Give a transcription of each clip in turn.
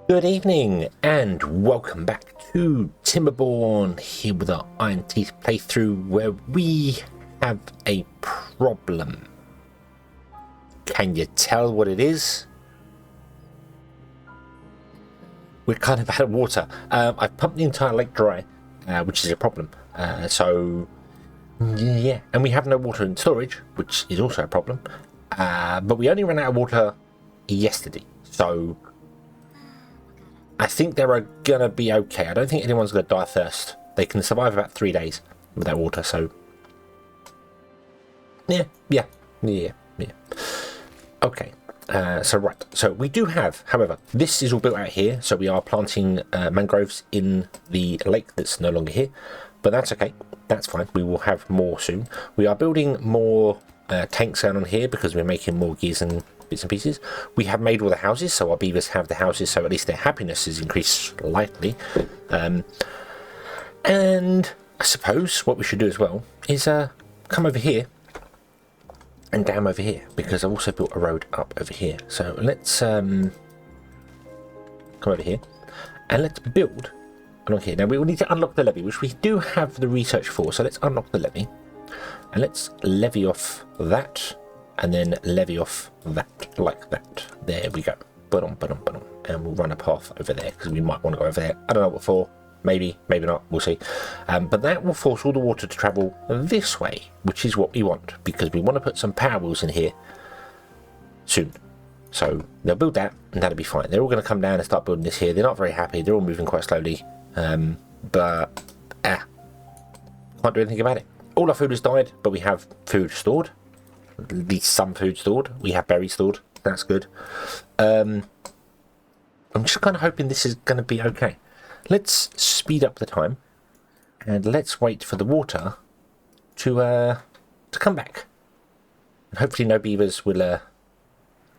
Good evening and welcome back to Timberborn, here with our Iron Teeth playthrough where we have a problem. Can you tell what it is? We're kind of out of water. I've pumped the entire lake dry, which is a problem. Yeah, and we have no water in storage, which is also a problem. But we only ran out of water yesterday, so I think they're gonna be okay. I don't think anyone's gonna die of thirst. They can survive about 3 days without water, so yeah. Okay, so we do have, however, this is all built out here, so we are planting mangroves in the lake that's no longer here, but that's okay, that's fine. We will have more soon. We are building more tanks down on here because we're making more gears and bits and pieces. We have made all the houses, so our beavers have the houses, so at least their happiness is increased slightly. And I suppose what we should do as well is come over here and down over here, because I've also built a road up over here. So let's come over here and let's build along here. Now we will need to unlock the levee, which we do have the research for, so let's unlock the levee and let's levy off that and then levy off that, like that. There we go. And we'll run a path over there, because we might want to go over there. I don't know what for. Maybe, maybe not. We'll see. But that will force all the water to travel this way, which is what we want, because we want to put some power wheels in here soon. So they'll build that, and that'll be fine. They're all going to come down and start building this here. They're not very happy. They're all moving quite slowly. But can't do anything about it. All our food has died, but we have food stored. At least some food stored. We have berries stored. That's good. I'm just kind of hoping this is going to be okay. Let's speed up the time and let's wait for the water to come back. And hopefully no beavers will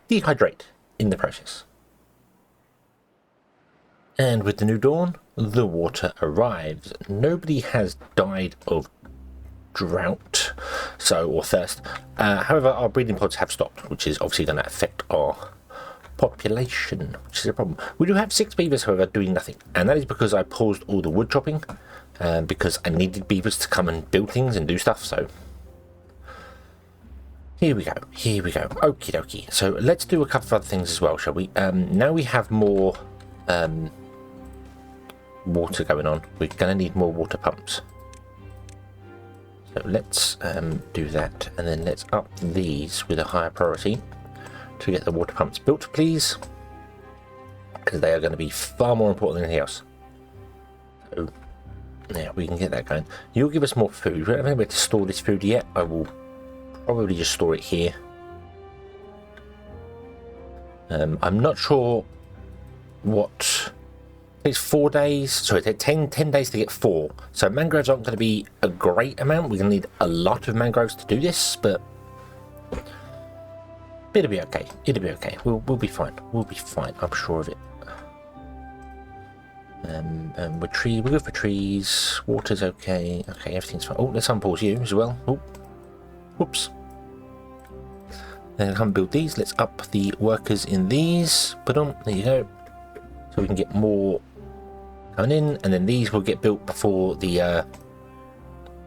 dehydrate in the process. And with the new dawn, the water arrives. Nobody has died of drought, or thirst. However, our breeding pods have stopped, which is obviously going to affect our population, which is a problem. We do have 6 beavers, however, doing nothing, and that is because I paused all the wood chopping, because I needed beavers to come and build things and do stuff. So here we go. Okie dokie. So let's do a couple of other things as well, shall we? Now we have more water going on. We're going to need more water pumps. So let's do that, and then let's up these with a higher priority to get the water pumps built, please, because they are going to be far more important than anything else. So yeah, we can get that going. You'll give us more food. We don't have anywhere to store this food yet. I will probably just store it here. I'm not sure what. It's 4 days, sorry, 10 days to get 4. So mangroves aren't going to be a great amount. We're going to need a lot of mangroves to do this, but it'll be okay. We'll be fine. I'm sure of it. We're good for trees. Water's okay. Okay, everything's fine. Oh, let's unpause you as well. Oh, whoops. Then come build these. Let's up the workers in these. There you go. So we can get more coming in, and then these will get built before the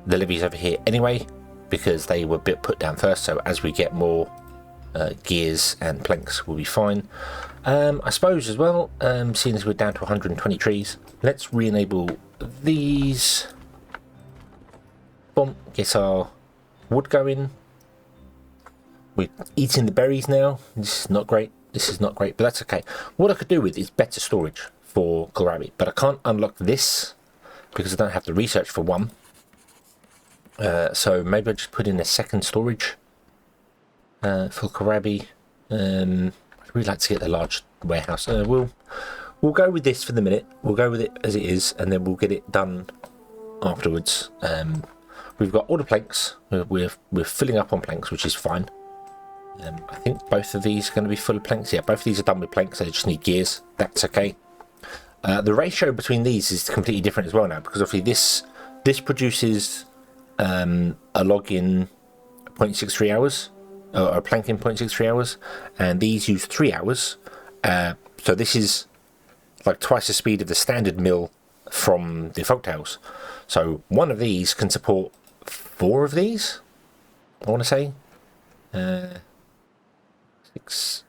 levees over here anyway, because they were put down first. So as we get more gears and planks, we'll be fine. I suppose as well, seeing as we're down to 120 trees, let's re-enable these. Boom, get our wood going. We're eating the berries now. This is not great, but that's okay. What I could do with is better storage for kohlrabi, but I can't unlock this because I don't have the research for one. So maybe I'll just put in a second storage for kohlrabi. I'd really like to get the large warehouse. We'll go with this for the minute. We'll go with it as it is, and then we'll get it done afterwards. We've got all the planks. We're filling up on planks, which is fine. I think both of these are going to be full of planks. Yeah, both of these are done with planks. They just need gears. That's okay. The ratio between these is completely different as well now, because obviously this produces a log in 0.63 hours, or a plank in 0.63 hours, and these use 3 hours. So this is like twice the speed of the standard mill from the folktails. So one of these can support 4 of these, I want to say. 6.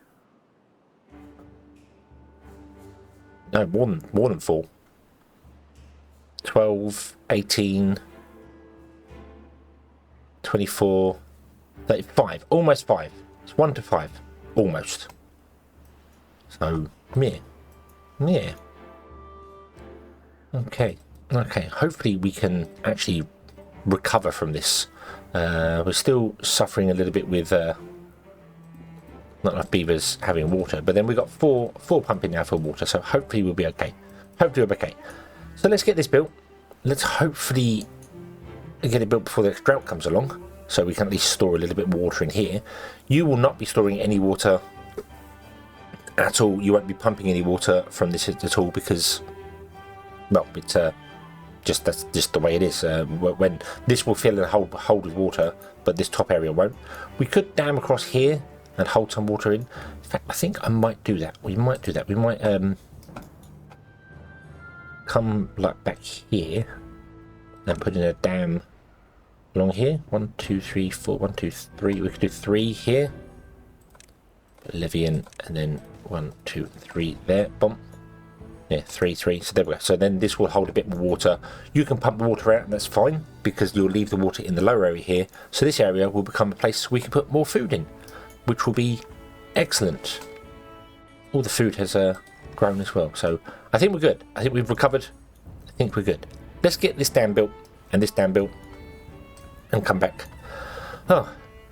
No, more than 4. 12, 18, 24, 35. Almost 5. It's 1 to 5. Almost. So, yeah. Yeah. Okay. Okay. Hopefully we can actually recover from this. We're still suffering a little bit with not enough beavers having water, but then we've got four pumping now for water, so hopefully we'll be okay. Hopefully we'll be okay. So let's get this built. Let's hopefully get it built before the next drought comes along, so we can at least store a little bit more water in here. You will not be storing any water at all. You won't be pumping any water from this at all because, well, it's that's just the way it is. When this will fill and hold with water, but this top area won't. We could dam across here and hold some water in. In fact, I think I might do that. We might do that. We might come like back here and put in a dam along here. 1, 2, 3, 4. 1, 2, 3. We could do 3 here. Levy in, and then 1, 2, 3 there. Bump. Yeah, 3, 3. So there we go. So then this will hold a bit more water. You can pump the water out, and that's fine because you'll leave the water in the lower area here. So this area will become a place we can put more food in, which will be excellent. All the food has grown as well. So I think we're good. I think we've recovered. I think we're good. Let's get this dam built and this dam built and come back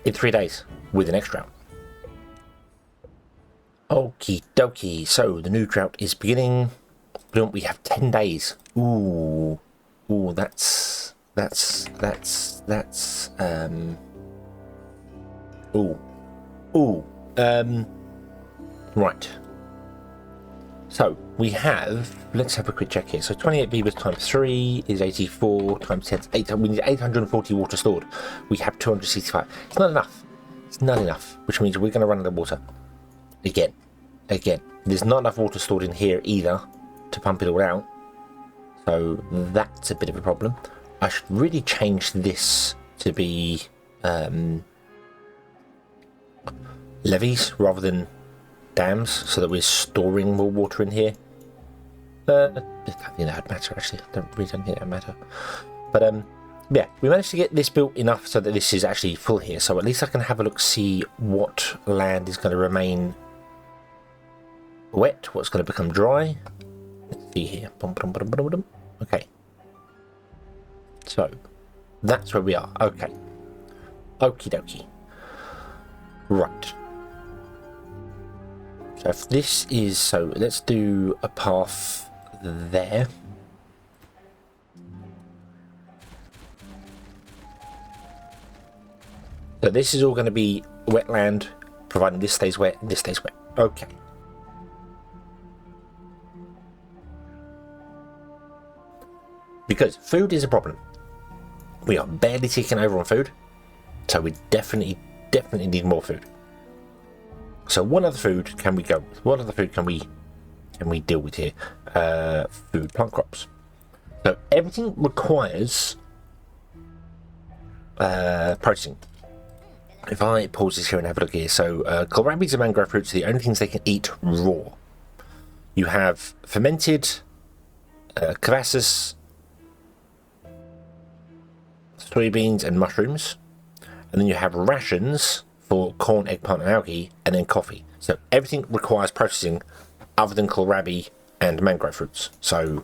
in 3 days with an next drought. Okie dokie. So the new drought is beginning. We have 10 days. Ooh, that's right. So we have, let's have a quick check here. So 28 beavers times 3 is 84 times 10 is 800. We need 840 water stored. We have 265. It's not enough. It's not enough, which means we're going to run out of water. Again. There's not enough water stored in here either to pump it all out. So that's a bit of a problem. I should really change this to be levees rather than dams, so that we're storing more water in here. I don't think that would matter, actually. I don't think that would matter. But yeah, we managed to get this built enough so that this is actually full here. So at least I can have a look, see what land is going to remain wet, what's going to become dry. Let's see here. Okay. So that's where we are. Okay. Okie dokie. Right. So if this is, so let's do a path there. So this is all going to be wetland, providing this stays wet and this stays wet. Okay. Because food is a problem. We are barely ticking over on food, so we definitely need more food. So what other food can we go with? What other food can we deal with here? Food, plant crops. So everything requires processing. If I pause this here and have a look here, so kohlrabies and mangrove fruits are the only things they can eat raw. You have fermented kvasis, soybeans and mushrooms, and then you have rations for corn, eggplant and algae, and then coffee. So everything requires processing other than kohlrabi and mangrove fruits. So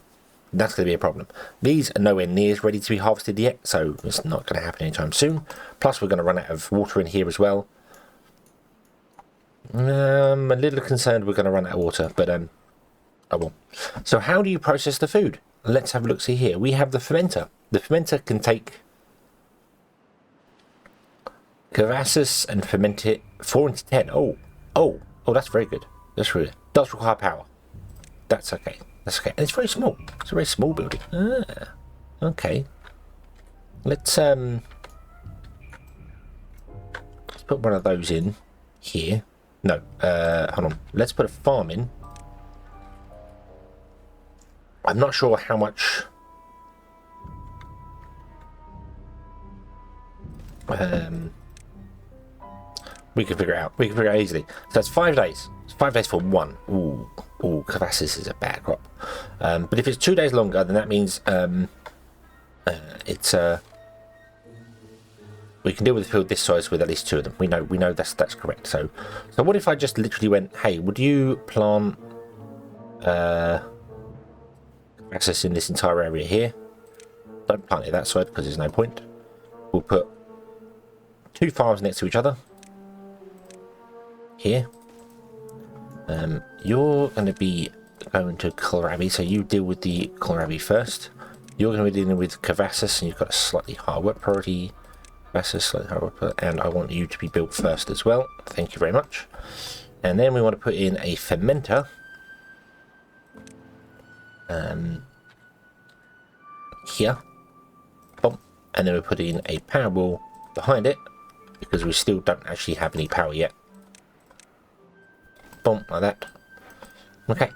that's going to be a problem. These are nowhere near as ready to be harvested yet, so it's not going to happen anytime soon. Plus we're going to run out of water in here as well. I'm a little concerned we're going to run out of water, but oh well. So how do you process the food? Let's have a look, see here. We have the fermenter. The fermenter can take kvasis and ferment it 4 into 10. Oh, that's very good. That's really good. Does require power. That's okay. That's okay. And it's very small. It's a very small building. Okay. Let's put one of those in here. No, hold on. Let's put a farm in. I'm not sure how much we can figure it out. We can figure it out easily. So that's 5 days. It's 5 days for one. Ooh, Cavassis is a bad crop. But if it's 2 days longer, then that means it's we can deal with a field this size with at least 2 of them. We know that's correct. So what if I just literally went, hey, would you plant Cavassis in this entire area here? Don't plant it that side because there's no point. We'll put 2 farms next to each other. Here. You're going to be going to kohlrabi, so you deal with the kohlrabi first. You're going to be dealing with Cavassis, and you've got a slightly higher work priority. Cavassis, slightly higher work priority, and I want you to be built first as well. Thank you very much. And then we want to put in a fermenter. Here. Boom. And then we put in a power wall behind it, because we still don't actually have any power yet. Boom, like that. Okay.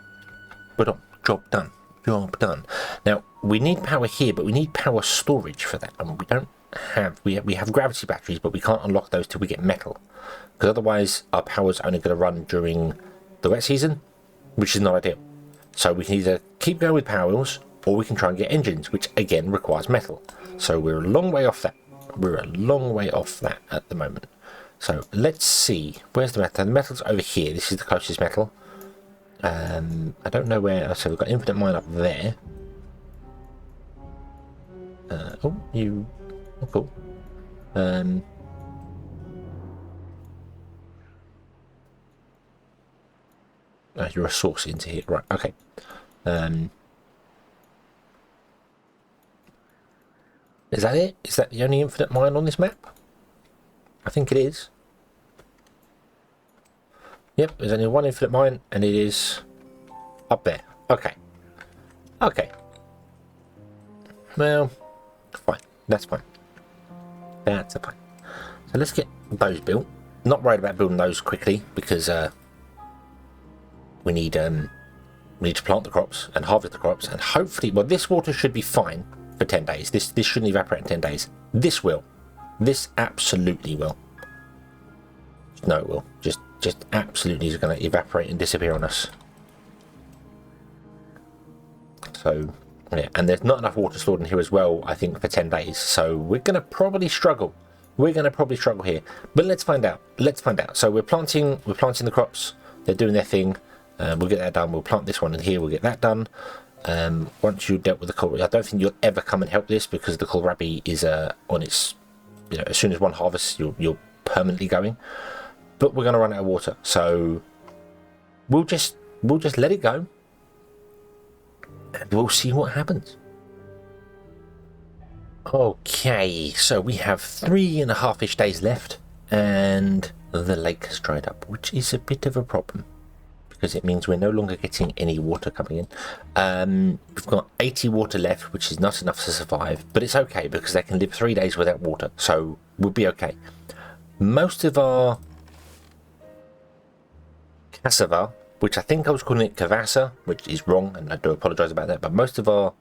But job done. Job done. Now, we need power here, but we need power storage for that. And we don't have... We have gravity batteries, but we can't unlock those till we get metal. Because otherwise, our power's only going to run during the wet season, which is not ideal. So we can either keep going with power wheels, or we can try and get engines, which again requires metal. So we're a long way off that. We're a long way off that at the moment. So let's see. Where's the metal? The metal's over here. This is the closest metal. I don't know where. So we've got infinite mine up there. Oh, cool. You're a source into here, right? Okay. Is that it? Is that the only infinite mine on this map? I think it is. Yep, there's only one infinite mine, and it is up there. Okay. Okay. Well, fine. That's fine. That's fine. So let's get those built. Not worried about building those quickly, because we need to plant the crops and harvest the crops, and hopefully, well, this water should be fine for 10 days. This shouldn't evaporate in 10 days. This will. This absolutely will. No, it will. Just absolutely is going to evaporate and disappear on us. So, yeah. And there's not enough water stored in here as well, I think, for 10 days. So we're going to probably struggle. We're going to probably struggle here. But let's find out. Let's find out. So we're planting the crops. They're doing their thing. We'll get that done. We'll plant this one in here. We'll get that done. Once you've dealt with the kohlrabi, I don't think you'll ever come and help this, because the kohlrabi is on its... You know, as soon as one harvests, you're permanently going. But we're going to run out of water, so we'll just let it go, and we'll see what happens. Okay, so we have 3.5-ish days left, and the lake has dried up, which is a bit of a problem, because it means we're no longer getting any water coming in. We've got 80 water left, which is not enough to survive, but it's okay, because they can live 3 days without water, so we'll be okay. Most of our cassava, which I think I was calling it cavassa, which is wrong, and I do apologise about that, but most of our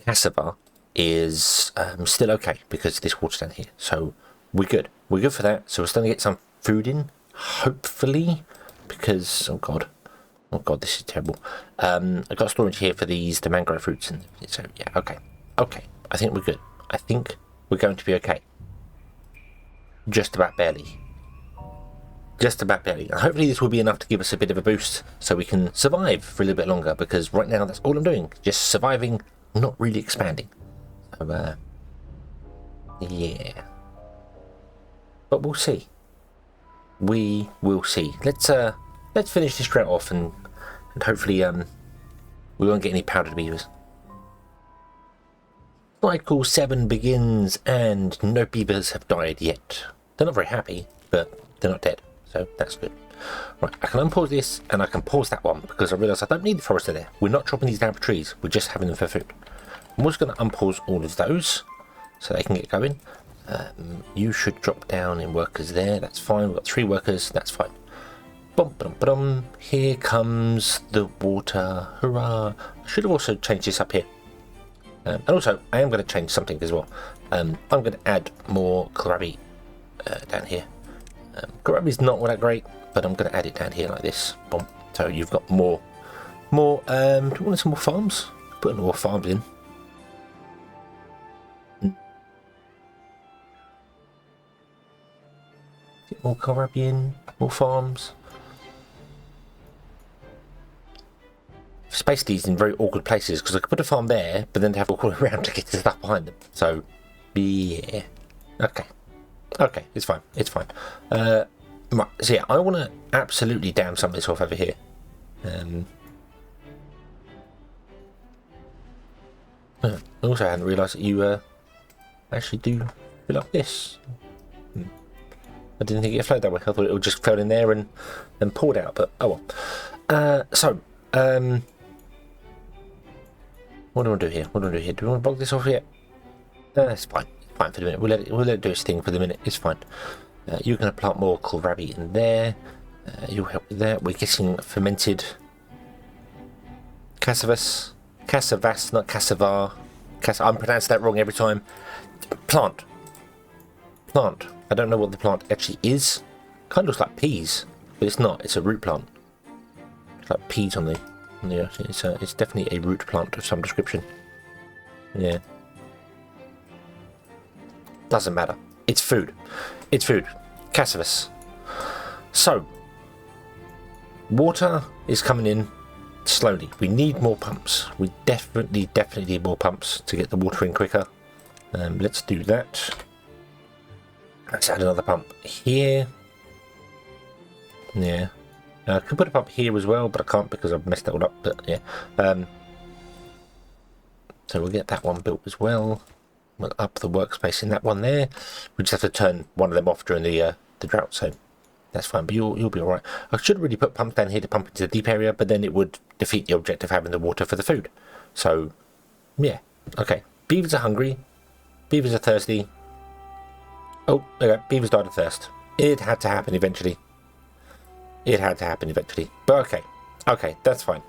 cassava is still okay, because this water's down here, so we're good. We're good for that, so we're starting to get some food in, hopefully, because, oh god, this is terrible. I've got storage here for the mangrove fruits, and so yeah, okay, I think we're good. I think we're going to be okay. Just about barely. Just about barely. And hopefully this will be enough to give us a bit of a boost, so we can survive for a little bit longer, because right now that's all I'm doing, just surviving, not really expanding. So yeah, but we'll see. We will see. Let's finish this drought off, and hopefully we won't get any powdered beavers. Cycle 7 begins, and no beavers have died yet. They're not very happy, but they're not dead, so that's good. Right, I can unpause this, and I can pause that one, because I realise I don't need the forester there. We're not chopping these down for trees, we're just having them for food. I'm also going to unpause all of those, so they can get going. You should drop down in workers there, that's fine. We've got 3 workers, that's fine. Bum, bum, bum. Here comes the water. Hurrah. I should have also changed this up here. And also, I am going to change something as well. I'm going to add more kohlrabi down here. Kohlrabi's not all that great, but I'm going to add it down here like this. Boom. So you've got more. Do you want some more farms? Put more farms in. Get more kohlrabi in, more farms. Space these in very awkward places because I could put a farm there, but then they have to walk around to get the stuff behind them. So, yeah. Okay, it's fine. It's fine. Right, so yeah, I want to absolutely dam some of this off over here. I also hadn't realised that you actually do fill up this. I didn't think it flowed that way. I thought it would just fell in there and poured out, but oh well. What do I want to do here? Do we want to block this off yet? No, that's fine. It's fine for the minute. We'll let it do its thing for the minute. It's fine. You're going to plant more kohlrabi in there. You'll help with that. We're getting fermented cassavas, not cassavar. I'm pronouncing that wrong every time. Plant. I don't know what the plant actually is. Kind of looks like peas, but it's not. It's a root plant. It's like peas on the earth. It's definitely a root plant of some description. Yeah. Doesn't matter. It's food. Cassavas. So, water is coming in slowly. We need more pumps. We definitely need more pumps to get the water in quicker. Let's do that. Let's add another pump here. Yeah. I could put a pump here as well, but I can't because I've messed that all up. But yeah. So we'll get that one built as well. We'll up the workspace in that one there. We just have to turn one of them off during the drought, so that's fine. But you'll be all right. I should really put pumps down here to pump into the deep area, but then it would defeat the object of having the water for the food. So yeah, okay. Beavers are hungry. Beavers are thirsty. Oh, okay. Beavers died of thirst. It had to happen eventually. But okay, that's fine.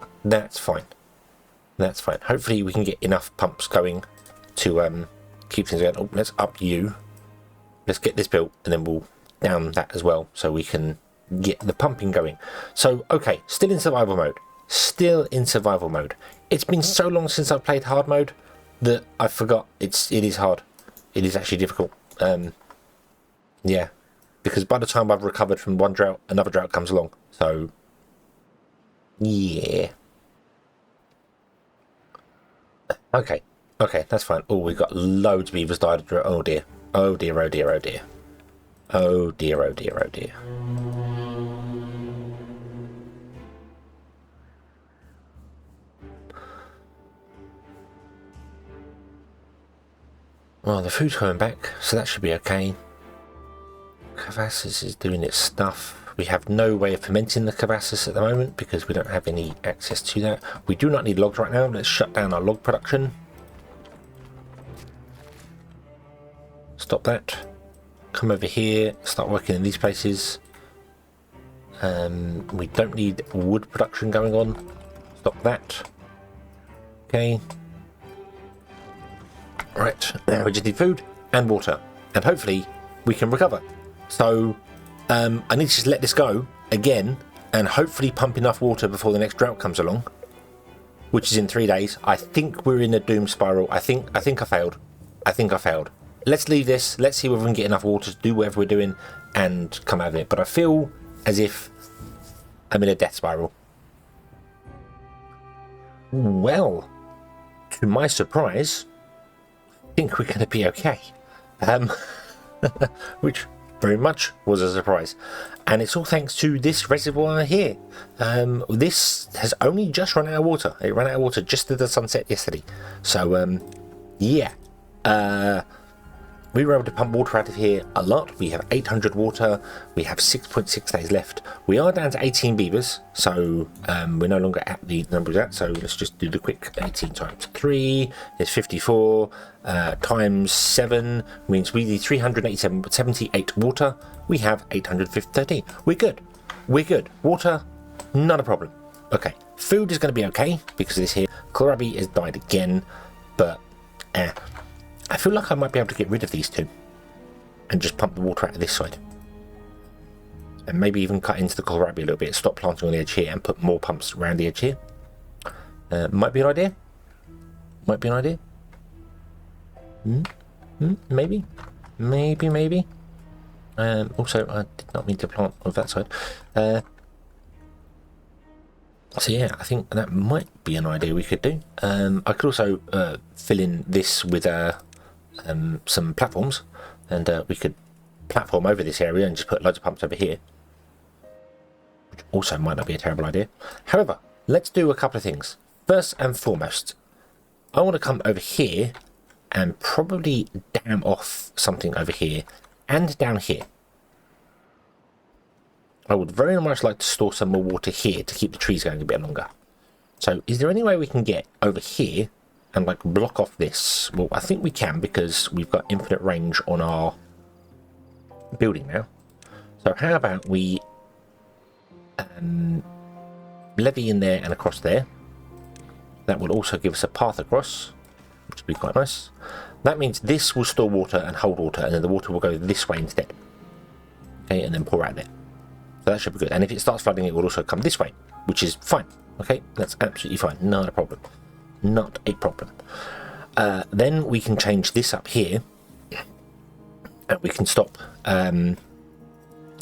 Hopefully we can get enough pumps going to keep things going. Oh, let's up you. Let's get this built, and then we'll down that as well, so we can get the pumping going. So, okay, still in survival mode. It's been so long since I've played hard mode that I forgot it is hard. It is actually difficult. Yeah. Because by the time I've recovered from one drought, another drought comes along. So, yeah. Okay, that's fine. Oh, we've got loads of beavers died of drought. Oh dear. Well, the food's coming back, so that should be okay. Cavassus is doing its stuff. We have no way of fermenting the cavassus at the moment because we don't have any access to that. We do not need logs right now. Let's shut down our log production. Stop that. Come over here. Start working in these places. We don't need wood production going on. Stop that. Okay. Right. Now we just need food and water. And hopefully we can recover. So I need to just let this go again and hopefully pump enough water before the next drought comes along, which is in 3 days. I think we're in a doom spiral. I think I failed. Let's leave this. Let's see whether we can get enough water to do whatever we're doing and come out of it. But I feel as if I'm in a death spiral. Well, to my surprise, I think we're going to be okay. Which very much was a surprise, and it's all thanks to this reservoir here. This has only just run out of water. It ran out of water just at the sunset yesterday, so yeah, we were able to pump water out of here a lot. We have 800 water. We have 6.6 days left. We are down to 18 beavers, so we're no longer at the number of that. So let's just do the quick 18 times 3 is 54 times 7 means we need 378 water. We have 813. We're good. we're good. Water, not a problem. Okay, food is going to be okay because of this here. Kohlrabi has died again, but I feel like I might be able to get rid of these two and just pump the water out of this side. And maybe even cut into the kohlrabi a little bit, stop planting on the edge here and put more pumps around the edge here. Might be an idea. Might be an idea. Maybe. Maybe. Also, I did not mean to plant on that side. So yeah, I think that might be an idea we could do. I could also fill in this with some platforms, and we could platform over this area and just put loads of pumps over here. Which also might not be a terrible idea. However, let's do a couple of things. First and foremost, I want to come over here and probably dam off something over here and down here. I would very much like to store some more water here to keep the trees going a bit longer. So is there any way we can get over here and like block off this? Well, I think we can because we've got infinite range on our building now. So how about we levee in there and across there. That will also give us a path across, which would be quite nice. That means this will store water and hold water, and then the water will go this way instead. Okay, and then pour out there. So that should be good. And if it starts flooding, it will also come this way, which is fine. Okay, that's absolutely fine. Not a problem. Not a problem. Then we can change this up here, and we can stop. Well,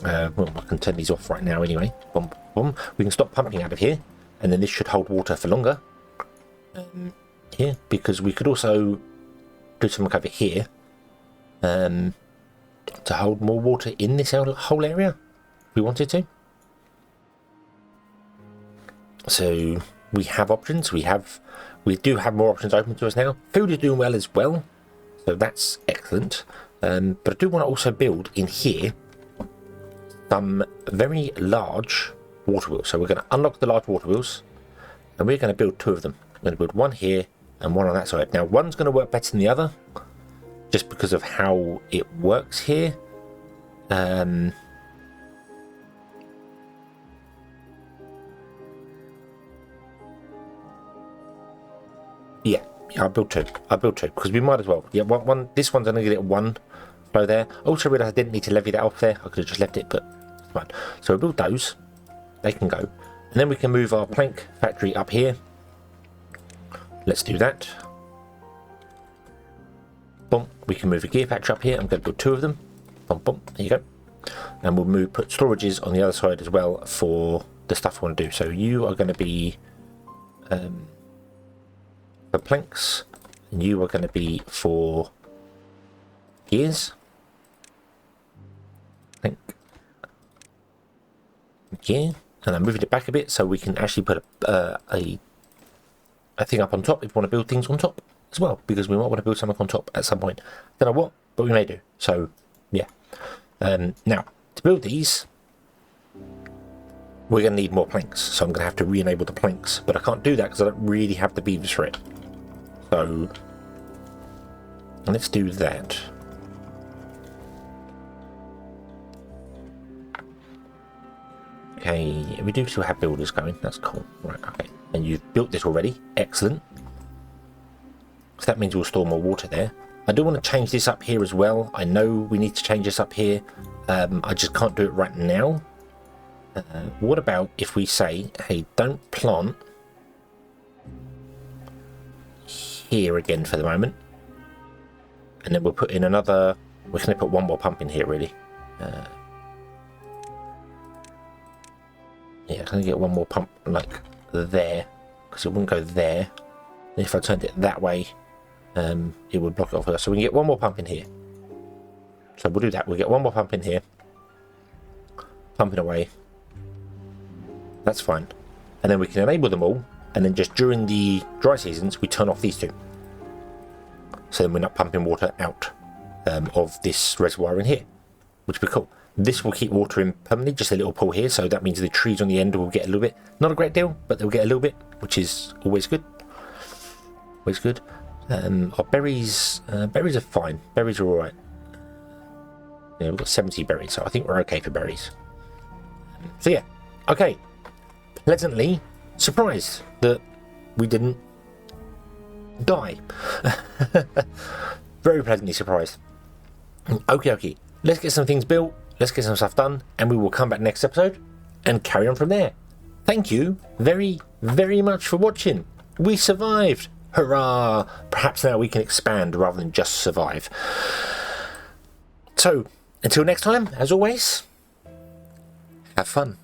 I can turn these off right now anyway. Boom, boom. We can stop pumping out of here, and then this should hold water for longer. Here, because we could also do something over here to hold more water in this whole area if we wanted to. So we have options. We do have more options open to us now. Food is doing well as well, so that's excellent. But I do want to also build in here some very large water wheels. So we're going to unlock the large water wheels, and we're going to build two of them. I'm going to build one here and one on that side. Now one's going to work better than the other just because of how it works here. Yeah, I'll build two because we might as well. Yeah, this one's only going to get one flow there. Also realised I didn't need to levy that off there. I could have just left it, but it's fine. So we'll build those. They can go. And then we can move our plank factory up here. Let's do that. Boom. We can move a gear factory up here. I'm going to build two of them. Boom, boom. There you go. And we'll put storages on the other side as well for the stuff we want to do. So you are going to be for planks, and you are going to be for gears. Plank. Gear. And I'm moving it back a bit so we can actually put a thing up on top if we want to build things on top as well, because we might want to build something on top at some point. Don't know what, but we may do. So yeah. Now to build these, we're going to need more planks, so I'm going to have to re-enable the planks, but I can't do that because I don't really have the beavers for it. So let's do that. Okay, we do still have builders going. That's cool. Right, okay. And you've built this already. Excellent. So that means we'll store more water there. I do want to change this up here as well. I know we need to change this up here. I just can't do it right now. What about if we say, hey, don't plant here again for the moment. And then we'll put in another... We're going to put one more pump in here, really. Yeah, I'm going to get one more pump, like, there. Because it wouldn't go there. And if I turned it that way, it would block it off. So we can get one more pump in here. So we'll do that. We'll get one more pump in here. Pumping away. That's fine. And then we can enable them all. And then just during the dry seasons, we turn off these two. So then we're not pumping water out of this reservoir in here. Which would be cool. This will keep water in permanently, just a little pool here, so that means the trees on the end will get a little bit, not a great deal, but they'll get a little bit, which is always good. Always good. Our berries are fine. Berries are alright. Yeah, we've got 70 berries, so I think we're okay for berries. So yeah, okay, pleasantly surprised that we didn't die. Very pleasantly surprised. Okay, let's get some things built, let's get some stuff done, and we will come back next episode and carry on from there. Thank you very, very much for watching. We survived. Hurrah! Perhaps now we can expand rather than just survive. So, until next time, as always, have fun.